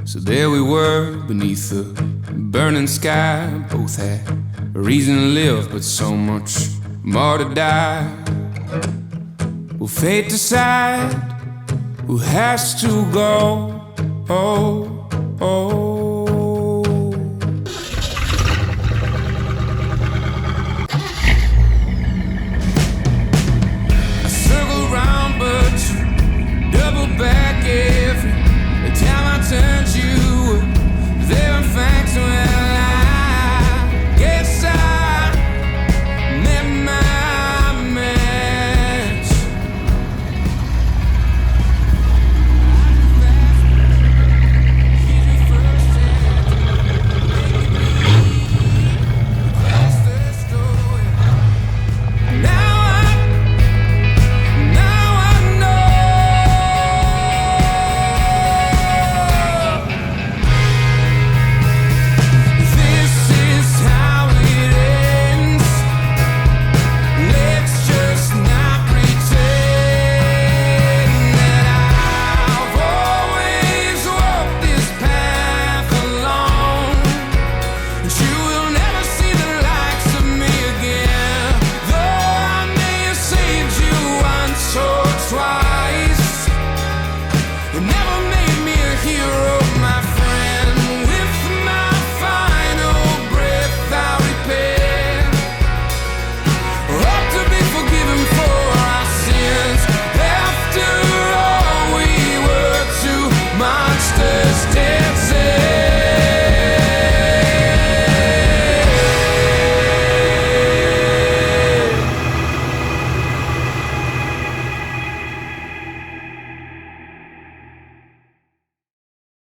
So there we were beneath the burning sky. Both had a reason to live, but so much more to die. Will fate decide who has to go? Oh, oh. I circle round, but you double back every time I turn you. There in fact, well, I guess I met my match. Here's your first chance to make me bleed. That's the story. Now I know. This is how it ends. Let's just not pretend that I've always walked this path alone. You will never see the likes of me again. Though I may have saved you once or twice, it never made me a hero, my friend. With my final breath I repair. Hope to be forgiven for our sins. After all, we were two monsters dead.